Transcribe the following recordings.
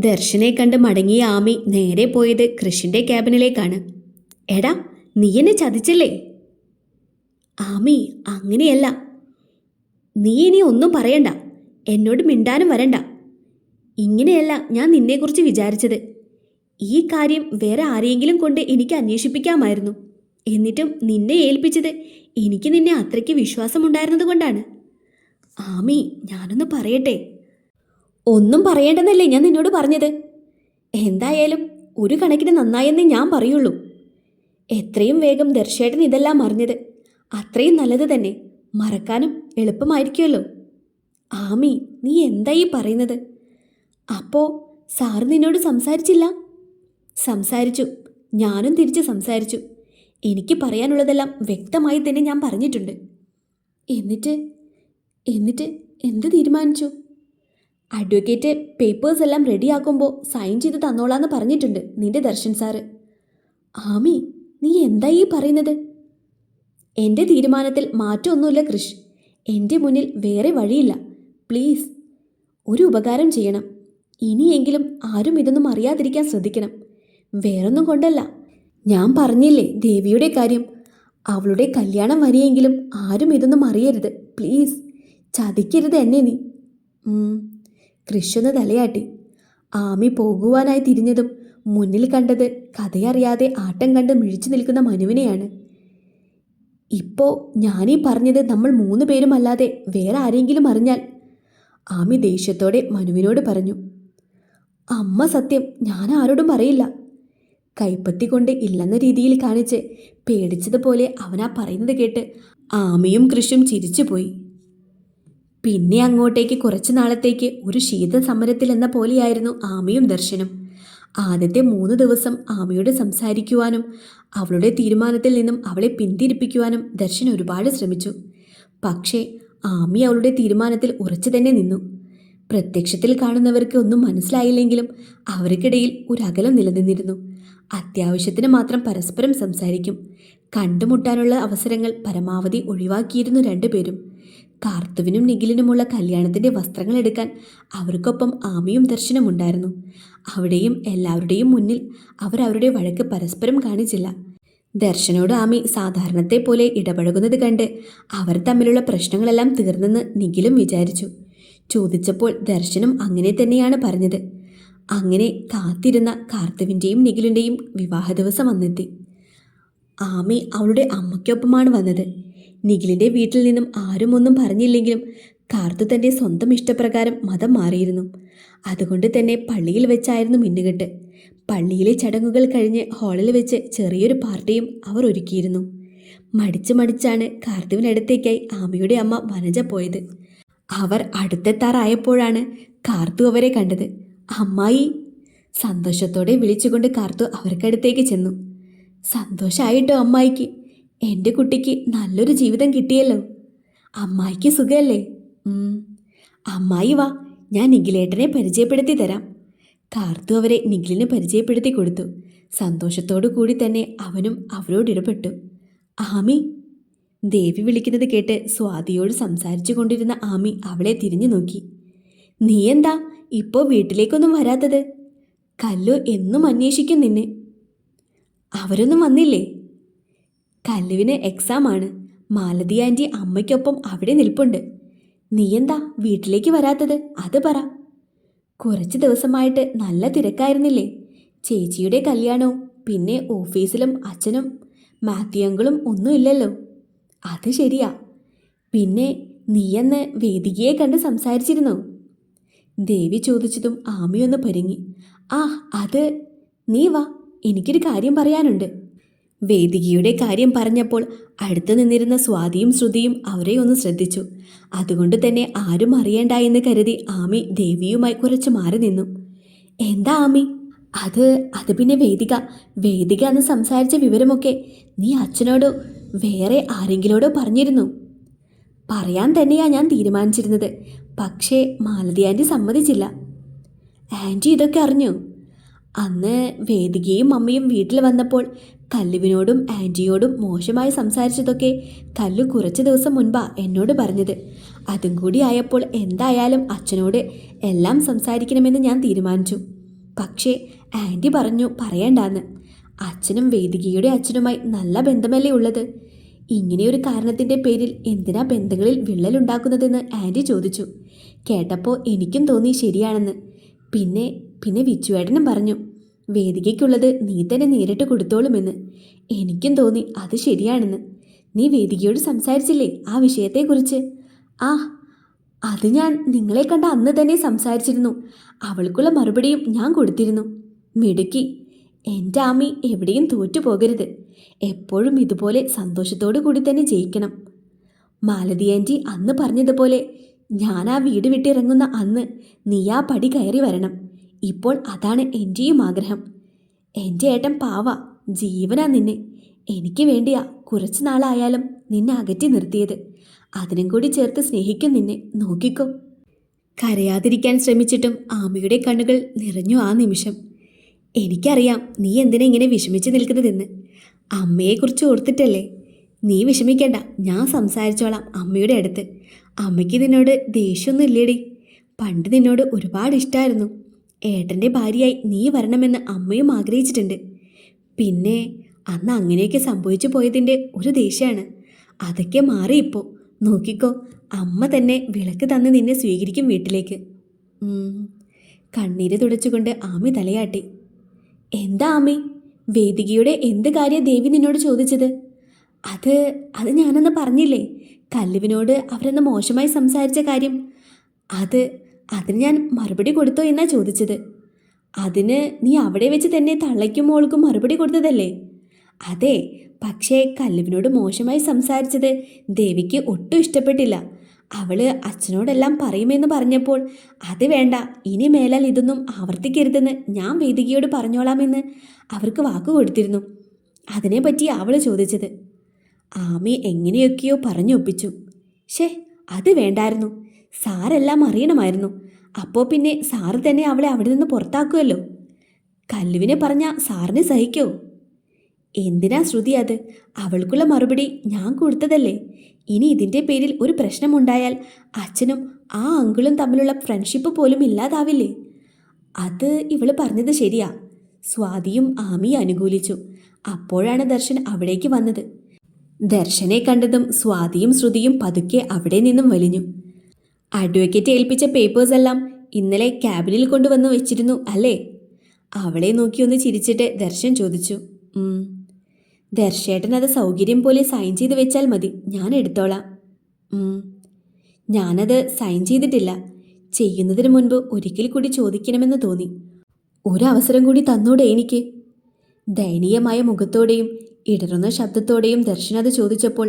ദർശനെ കണ്ട് മടങ്ങിയ ആമി നേരെ പോയത് കൃഷിൻ്റെ ക്യാബിനിലേക്കാണ്. എടാ, നീ എന്നെ ചതിച്ചില്ലേ? ആമി, അങ്ങനെയല്ല. നീ ഇനി ഒന്നും പറയണ്ട, എന്നോട് മിണ്ടാനും വരണ്ട. ഇങ്ങനെയല്ല ഞാൻ നിന്നെക്കുറിച്ച് വിചാരിച്ചത്. ഈ കാര്യം വേറെ ആരെയെങ്കിലും കൊണ്ട് എനിക്ക് അന്വേഷിപ്പിക്കാമായിരുന്നു. എന്നിട്ടും നിന്നെ ഏൽപ്പിച്ചത് എനിക്ക് നിന്നെ അത്രയ്ക്ക് വിശ്വാസമുണ്ടായിരുന്നത് കൊണ്ടാണ്. ആമി, ഞാനൊന്ന് പറയട്ടെ. ഒന്നും പറയേണ്ടെന്നല്ലേ ഞാൻ നിന്നോട് പറഞ്ഞത്. എന്തായാലും ഒരു കണക്കിന് നന്നായെന്നേ ഞാൻ പറയുള്ളൂ. എത്രയും വേഗം ദർശേട്ടൻ ഇതെല്ലാം അറിഞ്ഞത് അത്രയും നല്ലത് തന്നെ. മറക്കാനും എളുപ്പമായിരിക്കുമല്ലോ. ആമി, നീ എന്തായി പറയുന്നത്? അപ്പോൾ സാറ് നിന്നോട് സംസാരിച്ചില്ല? സംസാരിച്ചു, ഞാനും തിരിച്ച് സംസാരിച്ചു. എനിക്ക് പറയാനുള്ളതെല്ലാം വ്യക്തമായി തന്നെ ഞാൻ പറഞ്ഞിട്ടുണ്ട്. എന്നിട്ട് എന്നിട്ട് എന്ത് തീരുമാനിച്ചു? അഡ്വക്കേറ്റ് പേപ്പേഴ്സ് എല്ലാം റെഡിയാക്കുമ്പോൾ സൈൻ ചെയ്ത് തന്നോളാന്ന് പറഞ്ഞിട്ടുണ്ട് നിന്റെ ദർശൻ സാറ്. ആമി, നീ എന്തായി പറയുന്നത്? എൻ്റെ തീരുമാനത്തിൽ മാറ്റമൊന്നുമില്ല കൃഷ്. എൻ്റെ മുന്നിൽ വേറെ വഴിയില്ല. പ്ലീസ്, ഒരു ഉപകാരം ചെയ്യണം. ഇനിയെങ്കിലും ആരും ഇതൊന്നും അറിയാതിരിക്കാൻ ശ്രദ്ധിക്കണം. വേറൊന്നും കൊണ്ടല്ല. ഞാൻ പറഞ്ഞില്ലേ ദേവിയുടെ കാര്യം. അവളുടെ കല്യാണം വരെയെങ്കിലും ആരും ഇതൊന്നും അറിയരുത്. പ്ലീസ്, ചതിക്കരുത് എന്നെ നീ. കൃഷൊന്ന് തലയാട്ടി. ആമി പോകുവാനായി തിരിഞ്ഞതും മുന്നിൽ കണ്ടത് കഥയറിയാതെ ആട്ടം കണ്ട് മിഴിച്ചു നിൽക്കുന്ന മനുവിനെയാണ്. ഇപ്പോൾ ഞാനീ പറഞ്ഞത് നമ്മൾ 3 പേരും അല്ലാതെ വേറെ ആരെങ്കിലും അറിഞ്ഞാൽ? ആമി ദേഷ്യത്തോടെ മനുവിനോട് പറഞ്ഞു. അമ്മ സത്യം, ഞാൻ ആരോടും പറയില്ല. കൈപ്പത്തി കൊണ്ട് ഇല്ലെന്ന രീതിയിൽ കാണിച്ച് പേടിച്ചതുപോലെ അവനാ പറയുന്നത് കേട്ട് ആമിയും കൃഷും ചിരിച്ചുപോയി. പിന്നെ അങ്ങോട്ടേക്ക് കുറച്ചു നാളത്തേക്ക് ഒരു ശീതസമരത്തിൽ എന്ന പോലെയായിരുന്നു ആമിയും ദർശനും. ആദ്യത്തെ 3 ദിവസം ആമിയോട് സംസാരിക്കുവാനും അവളുടെ തീരുമാനത്തിൽ നിന്നും അവളെ പിന്തിരിപ്പിക്കുവാനും ദർശൻ ഒരുപാട് ശ്രമിച്ചു. പക്ഷേ ആമി അവളുടെ തീരുമാനത്തിൽ ഉറച്ചു തന്നെ നിന്നു. പ്രത്യക്ഷത്തിൽ കാണുന്നവർക്ക് ഒന്നും മനസ്സിലായില്ലെങ്കിലും അവർക്കിടയിൽ ഒരു അകലം നിലനിന്നിരുന്നു. അത്യാവശ്യത്തിന് മാത്രം പരസ്പരം സംസാരിക്കും. കണ്ടുമുട്ടാനുള്ള അവസരങ്ങൾ പരമാവധി ഒഴിവാക്കിയിരുന്നു 2 പേരും. കാർത്തുവിനും നിഖിലിനുമുള്ള കല്യാണത്തിൻ്റെ വസ്ത്രങ്ങൾ എടുക്കാൻ അവർക്കൊപ്പം ആമിയും ദർശനും ഉണ്ടായിരുന്നു. അവിടെയും എല്ലാവരുടെയും മുന്നിൽ അവർ അവരുടെ വഴക്ക് പരസ്പരം കാണിച്ചില്ല. ദർശനോട് ആമി സാധാരണത്തെ പോലെ ഇടപഴകുന്നത് കണ്ട് അവർ തമ്മിലുള്ള പ്രശ്നങ്ങളെല്ലാം തീർന്നെന്ന് നിഖിലും വിചാരിച്ചു. ചോദിച്ചപ്പോൾ ദർശനും അങ്ങനെ തന്നെയാണ് പറഞ്ഞത്. അങ്ങനെ കാത്തിരുന്ന കാർത്തുവിൻ്റെയും നിഖിലിൻ്റെയും വിവാഹ ദിവസം വന്നെത്തി. ആമി അവളുടെ അമ്മയ്ക്കൊപ്പമാണ് വന്നത്. നിഖിലിൻ്റെ വീട്ടിൽ നിന്നും ആരും ഒന്നും പറഞ്ഞില്ലെങ്കിലും കാർത്തു തൻ്റെ സ്വന്തം ഇഷ്ടപ്രകാരം മതം മാറിയിരുന്നു. അതുകൊണ്ട് തന്നെ പള്ളിയിൽ വെച്ചായിരുന്നു മിന്നുകെട്ട്. പള്ളിയിലെ ചടങ്ങുകൾ കഴിഞ്ഞ് ഹാളിൽ വെച്ച് ചെറിയൊരു പാർട്ടിയും അവർ ഒരുക്കിയിരുന്നു. മടിച്ചാണ് കാർത്തുവിനടുത്തേക്കായി ആമിയുടെ അമ്മ വനജ പോയത്. അവർ അടുത്തെത്താറായപ്പോഴാണ് കാർത്തു അവരെ കണ്ടത്. അമ്മായി, സന്തോഷത്തോടെ വിളിച്ചുകൊണ്ട് കാർത്തു അവർക്കടുത്തേക്ക് ചെന്നു. സന്തോഷമായിട്ടോ അമ്മായിക്ക്? എൻ്റെ കുട്ടിക്ക് നല്ലൊരു ജീവിതം കിട്ടിയല്ലോ. അമ്മായിക്ക് സുഖമല്ലേ? അമ്മായി വാ, ഞാൻ നിഖിലേട്ടനെ പരിചയപ്പെടുത്തി തരാം. കാർത്തു അവരെ നിഖിലിന് പരിചയപ്പെടുത്തി കൊടുത്തു. സന്തോഷത്തോടു കൂടി തന്നെ അവനും അവരോട് ഇടപെട്ടു. ആമി, ദേവി വിളിക്കുന്നത് കേട്ട് സ്വാതിയോട് സംസാരിച്ചു കൊണ്ടിരുന്ന ആമി അവളെ തിരിഞ്ഞു നോക്കി. നീ എന്താ ഇപ്പോൾ വീട്ടിലേക്കൊന്നും വരാത്തത്? കല്ലു എന്നും അന്വേഷിക്കും നിന്നെ. അവരൊന്നും വന്നില്ലേ? കല്ലുവിന് എക്സാം ആണ്. മാലതി ആൻറ്റി അമ്മയ്ക്കൊപ്പം അവിടെ നിൽപ്പുണ്ട്. നീ എന്താ വീട്ടിലേക്ക് വരാത്തത്? അത് പറ. കുറച്ച് ദിവസമായിട്ട് നല്ല തിരക്കായിരുന്നില്ലേ? ചേച്ചിയുടെ കല്യാണവും പിന്നെ ഓഫീസിലും അച്ഛനും മാത്യു അങ്കിളും ഒന്നുമില്ലല്ലോ. അത് ശരിയാ. പിന്നെ നീയെന്ന് വേദികയെ കണ്ട് സംസാരിച്ചിരുന്നോ? ദേവി ചോദിച്ചതും ആമിയൊന്ന് പരിങ്ങി. അത് നീ വാ, എനിക്കൊരു കാര്യം പറയാനുണ്ട്. വേദികയുടെ കാര്യം പറഞ്ഞപ്പോൾ അടുത്തു നിന്നിരുന്ന സ്വാതിയും ശ്രുതിയും അവരെ ഒന്ന് ശ്രദ്ധിച്ചു. അതുകൊണ്ട് തന്നെ ആരും അറിയണ്ട എന്ന് കരുതി ആമി ദേവിയുമായി കുറച്ച് മാറി നിന്നു. എന്താ ആമി? അത് പിന്നെ വേദിക അന്ന് സംസാരിച്ച വിവരമൊക്കെ നീ അച്ഛനോടോ വേറെ ആരെങ്കിലോടോ പറഞ്ഞിരുന്നു? പറയാൻ തന്നെയാ ഞാൻ തീരുമാനിച്ചിരുന്നത്. പക്ഷേ മാലതി ആൻറ്റി സമ്മതിച്ചില്ല. ആൻറ്റി ഇതൊക്കെ അറിഞ്ഞു? അന്ന് വേദികയും അമ്മയും വീട്ടിൽ വന്നപ്പോൾ കല്ലുവിനോടും ആൻറ്റിയോടും മോശമായി സംസാരിച്ചതൊക്കെ കല്ലു കുറച്ച് ദിവസം മുൻപാ എന്നോട് പറഞ്ഞത്. അതും കൂടി ആയപ്പോൾ എന്തായാലും അച്ഛനോട് എല്ലാം സംസാരിക്കണമെന്ന് ഞാൻ തീരുമാനിച്ചു. പക്ഷേ ആൻറ്റി പറഞ്ഞു പറയണ്ടാന്ന്. അച്ഛനും വേദികയുടെ അച്ഛനുമായി നല്ല ബന്ധമല്ലേ ഉള്ളത്. ഇങ്ങനെയൊരു കാരണത്തിൻ്റെ പേരിൽ എന്തിനാ ബന്ധങ്ങളിൽ വിള്ളലുണ്ടാക്കുന്നതെന്ന് ആൻറ്റി ചോദിച്ചു. കേട്ടപ്പോൾ എനിക്കും തോന്നി ശരിയാണെന്ന്. പിന്നെ പിന്നെ വിച്ചുവേട്ടനും പറഞ്ഞു വേദികയ്ക്കുള്ളത് നീ തന്നെ നേരിട്ട് കൊടുത്തോളുമെന്ന്. എനിക്കും തോന്നി അത് ശരിയാണെന്ന്. നീ വേദികയോട് സംസാരിച്ചില്ലേ ആ വിഷയത്തെക്കുറിച്ച്? ആ, അത് ഞാൻ നിങ്ങളെ കണ്ട അന്ന് തന്നെ സംസാരിച്ചിരുന്നു. അവൾക്കുള്ള മറുപടിയും ഞാൻ കൊടുത്തിരുന്നു. മിടുക്കി. എൻ്റെ ആമി എവിടെയും തോറ്റുപോകരുത്. എപ്പോഴും ഇതുപോലെ സന്തോഷത്തോടു കൂടി തന്നെ ജയിക്കണം. മാലതി ആൻറ്റി അന്ന് പറഞ്ഞതുപോലെ ഞാൻ ആ വീട് വിട്ടിറങ്ങുന്ന അന്ന് നീ ആ പടി കയറി വരണം. ഇപ്പോൾ അതാണ് എൻ്റെയും ആഗ്രഹം. എൻ്റെ ഏട്ടൻ പാവ, ജീവനാ നിന്നെ. എനിക്ക് വേണ്ടിയാ കുറച്ചു നാളായാലും നിന്നെ അകറ്റി നിർത്തിയത്. അതിനും കൂടി ചേർത്ത് സ്നേഹിക്കും നിന്നെ. നോക്കിക്കോ. കരയാതിരിക്കാൻ ശ്രമിച്ചിട്ടും ആമിയുടെ കണ്ണുകൾ നിറഞ്ഞു ആ നിമിഷം. എനിക്കറിയാം നീ എന്തിനാ ഇങ്ങനെ വിഷമിച്ച് നിൽക്കുന്നതെന്ന്. അമ്മയെക്കുറിച്ച് ഓർത്തിട്ടല്ലേ. നീ വിഷമിക്കേണ്ട, ഞാൻ സംസാരിച്ചോളാം അമ്മയുടെ അടുത്ത്. അമ്മയ്ക്ക് നിന്നോട് ദേഷ്യമൊന്നും ഇല്ലേടി. പണ്ട് നിന്നോട് ഒരുപാട് ഇഷ്ടമായിരുന്നു. ഏട്ടൻ്റെ ഭാര്യയായി നീ വരണമെന്ന് അമ്മയും ആഗ്രഹിച്ചിട്ടുണ്ട്. പിന്നെ അന്ന് അങ്ങനെയൊക്കെ സംഭവിച്ചു പോയതിൻ്റെ ഒരു ദേഷ്യമാണ്. അതൊക്കെ മാറി ഇപ്പോൾ. നോക്കിക്കോ, അമ്മ തന്നെ വിളക്ക് തന്ന് നിന്നെ സ്വീകരിക്കും വീട്ടിലേക്ക്. കണ്ണീര് തുടച്ചുകൊണ്ട് ആമി തലയാട്ടി. എന്താ ആമി, വേദികയുടെ എന്ത് കാര്യം ദേവി നിന്നോട് ചോദിച്ചത്? അത് ഞാനന്ന് പറഞ്ഞില്ലേ, കല്ലുവിനോട് അവരെന്ന് മോശമായി സംസാരിച്ച കാര്യം. അതിന് ഞാൻ മറുപടി കൊടുത്തോ എന്നാ ചോദിച്ചത്. അതിന് നീ അവിടെ വെച്ച് തന്നെ തള്ളയ്ക്കും മോൾക്കും മറുപടി കൊടുത്തതല്ലേ? അതെ, പക്ഷേ കല്ലുവിനോട് മോശമായി സംസാരിച്ചത് ദേവിക്ക് ഒട്ടും ഇഷ്ടപ്പെട്ടില്ല. അവള് അച്ഛനോടെല്ലാം പറയുമെന്ന് പറഞ്ഞപ്പോൾ അത് വേണ്ട, ഇനി മേലാൽ ഇതൊന്നും ആവർത്തിക്കരുതെന്ന് ഞാൻ വേദികയോട് പറഞ്ഞോളാമെന്ന് അവർക്ക് വാക്ക് കൊടുത്തിരുന്നു. അതിനെപ്പറ്റി അവൾ ചോദിച്ചത്. ആമി എങ്ങനെയൊക്കെയോ പറഞ്ഞൊപ്പിച്ചു. അത് വേണ്ടായിരുന്നു. സാറെല്ലാം അറിയണമായിരുന്നു. അപ്പോൾ പിന്നെ സാറ് തന്നെ അവളെ അവിടെ നിന്ന് പുറത്താക്കുമല്ലോ. കല്ലുവിനെ പറഞ്ഞാൽ സാറിന് സഹിക്കോ? എന്തിനാ ശ്രുതി അത്? അവൾക്കുള്ള മറുപടി ഞാൻ കൊടുത്തതല്ലേ. ഇനി ഇതിൻ്റെ പേരിൽ ഒരു പ്രശ്നമുണ്ടായാൽ അച്ഛനും ആ അങ്കിളും തമ്മിലുള്ള ഫ്രണ്ട്ഷിപ്പ് പോലും ഇല്ലാതാവില്ലേ? അത് ഇവള് പറഞ്ഞത് ശരിയാ. സ്വാതിയും ആമിയെ അനുകൂലിച്ചു. അപ്പോഴാണ് ദർശൻ അവിടേക്ക് വന്നത്. ദർശനെ കണ്ടതും സ്വാതിയും ശ്രുതിയും പതുക്കെ അവിടെ നിന്നും വലിഞ്ഞു. അഡ്വക്കേറ്റ് ഏൽപ്പിച്ച പേപ്പേഴ്സ് എല്ലാം ഇന്നലെ ക്യാബിനിൽ കൊണ്ടുവന്ന് വെച്ചിരുന്നു അല്ലേ? അവളെ നോക്കി ഒന്ന് ചിരിച്ചിട്ട് ദർശൻ ചോദിച്ചു. ദർശേട്ടൻ അത് സൗകര്യം പോലെ സൈൻ ചെയ്ത് വെച്ചാൽ മതി, ഞാൻ എടുത്തോളാം. ഞാനത് സൈൻ ചെയ്തിട്ടില്ല. ചെയ്യുന്നതിന് മുൻപ് ഒരിക്കൽ കൂടി ചോദിക്കണമെന്ന് തോന്നി. ഒരവസരം കൂടി തന്നൂടെ എനിക്ക്? ദയനീയമായ മുഖത്തോടെയും ഇടറുന്ന ശബ്ദത്തോടെയും ദർശൻ അത് ചോദിച്ചപ്പോൾ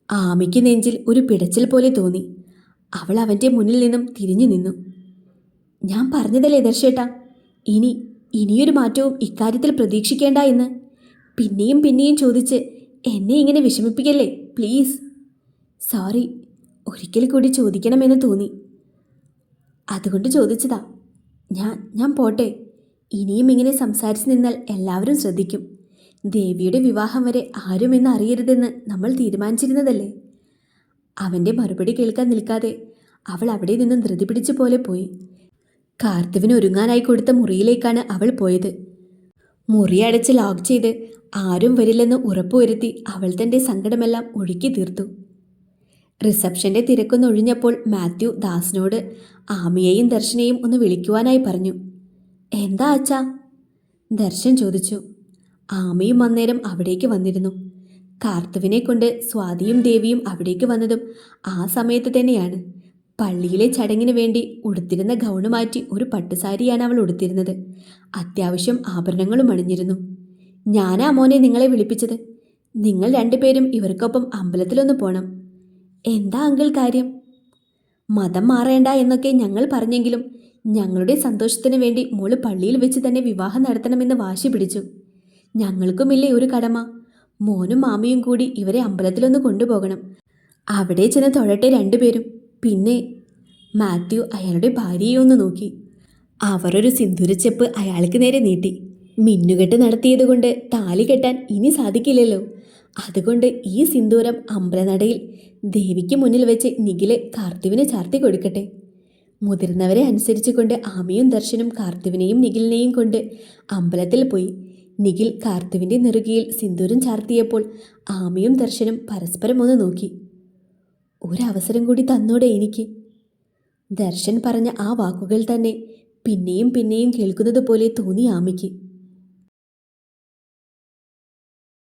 ആമിക്ക് നെഞ്ചിൽ ഒരു പിടച്ചിൽ പോലെ തോന്നി. അവൾ അവൻ്റെ മുന്നിൽ നിന്നും തിരിഞ്ഞു നിന്നു. ഞാൻ പറഞ്ഞതല്ലേ ദർശേട്ടാ, ഇനിയൊരു മാറ്റവും ഇക്കാര്യത്തിൽ പ്രതീക്ഷിക്കേണ്ട എന്ന്. പിന്നെയും പിന്നെയും ചോദിച്ച് എന്നെ ഇങ്ങനെ വിഷമിപ്പിക്കല്ലേ പ്ലീസ്. സോറി, ഒരിക്കൽ കൂടി ചോദിക്കണമെന്ന് തോന്നി, അതുകൊണ്ട് ചോദിച്ചതാ. ഞാൻ പോട്ടെ. ഇനിയും ഇങ്ങനെ സംസാരിച്ച് നിന്നാൽ എല്ലാവരും ശ്രദ്ധിക്കും. ദേവിയുടെ വിവാഹം വരെ ആരും എന്ന് അറിയരുതെന്ന് നമ്മൾ തീരുമാനിച്ചിരുന്നതല്ലേ. അവൻ്റെ മറുപടി കേൾക്കാൻ നിൽക്കാതെ അവൾ അവിടെ നിന്നും ധൃതി പിടിച്ച പോലെ പോയി. കാർത്തിവിന് ഒരുങ്ങാനായി കൊടുത്ത മുറിയിലേക്കാണ് അവൾ പോയത്. മുറി അടച്ച് ലോക്ക് ചെയ്ത് ആരും വരില്ലെന്ന് ഉറപ്പുവരുത്തി അവൾ തൻ്റെ സങ്കടമെല്ലാം ഒഴുക്കി തീർത്തു. റിസപ്ഷൻ്റെ തിരക്കൊന്നൊഴിഞ്ഞപ്പോൾ മാത്യു ദാസിനോട് ആമിയെയും ദർശനെയും ഒന്ന് വിളിക്കുവാനായി പറഞ്ഞു. എന്താ അച്ഛാ? ദർശൻ ചോദിച്ചു. ആമിയും അന്നേരം അവിടേക്ക് വന്നിരുന്നു. കാർത്തുവിനെ കൊണ്ട് സ്വാതിയും ദേവിയും അവിടേക്ക് വന്നതും ആ സമയത്ത് തന്നെയാണ്. പള്ളിയിലെ ചടങ്ങിന് വേണ്ടി ഉടുത്തിരുന്ന ഗൗണ് മാറ്റി ഒരു പട്ടുസാരിയാണ് അവൾ ഉടുത്തിരുന്നത്. അത്യാവശ്യം ആഭരണങ്ങളും അണിഞ്ഞിരുന്നു. ഞാനാ മോനെ നിങ്ങളെ വിളിപ്പിച്ചത്. നിങ്ങൾ രണ്ടുപേരും ഇവർക്കൊപ്പം അമ്പലത്തിലൊന്ന് പോണം. എന്താ അങ്കിൾ കാര്യം? മതം മാറേണ്ട എന്നൊക്കെ ഞങ്ങൾ പറഞ്ഞെങ്കിലും ഞങ്ങളുടെ സന്തോഷത്തിന് വേണ്ടി മോള് പള്ളിയിൽ വെച്ച് തന്നെ വിവാഹം നടത്തണമെന്ന് വാശി പിടിച്ചു. ഞങ്ങൾക്കുമില്ലേ ഒരു കടമ. മോനും മാമിയും കൂടി ഇവരെ അമ്പലത്തിലൊന്ന് കൊണ്ടുപോകണം. അവിടെ ചെന്ന് തൊഴട്ടെ രണ്ടുപേരും. പിന്നെ മാത്യു അയാളുടെ ഭാര്യയെ ഒന്ന് നോക്കി. അവർ ഒരു സിന്ദൂരച്ചെപ്പ് അയാൾക്ക് നേരെ നീട്ടി. മിന്നുകെട്ട് നടത്തിയതുകൊണ്ട് താലി കെട്ടാൻ ഇനി സാധിക്കില്ലല്ലോ. അതുകൊണ്ട് ഈ സിന്ദൂരം അമ്പലനടയിൽ ദേവിക്ക് മുന്നിൽ വെച്ച് നിഖില് കാർത്തിവിന് ചാർത്തി കൊടുക്കട്ടെ. മുതിർന്നവരെ അനുസരിച്ചുകൊണ്ട് ആമയും ദർശനും കാർത്തിവിനെയും നിഖിലിനെയും കൊണ്ട് അമ്പലത്തിൽ പോയി. നിഖിൽ കാർത്തിവിൻ്റെ നെറുകയിൽ സിന്ദൂരം ചാർത്തിയപ്പോൾ ആമയും ദർശനും പരസ്പരം ഒന്ന് നോക്കി. ഒരവസരം കൂടി തന്നോടെ എനിക്ക്. ദർശൻ പറഞ്ഞ ആ വാക്കുകൾ തന്നെ പിന്നെയും പിന്നെയും കേൾക്കുന്നത് പോലെ തോന്നി ആമയ്ക്ക്.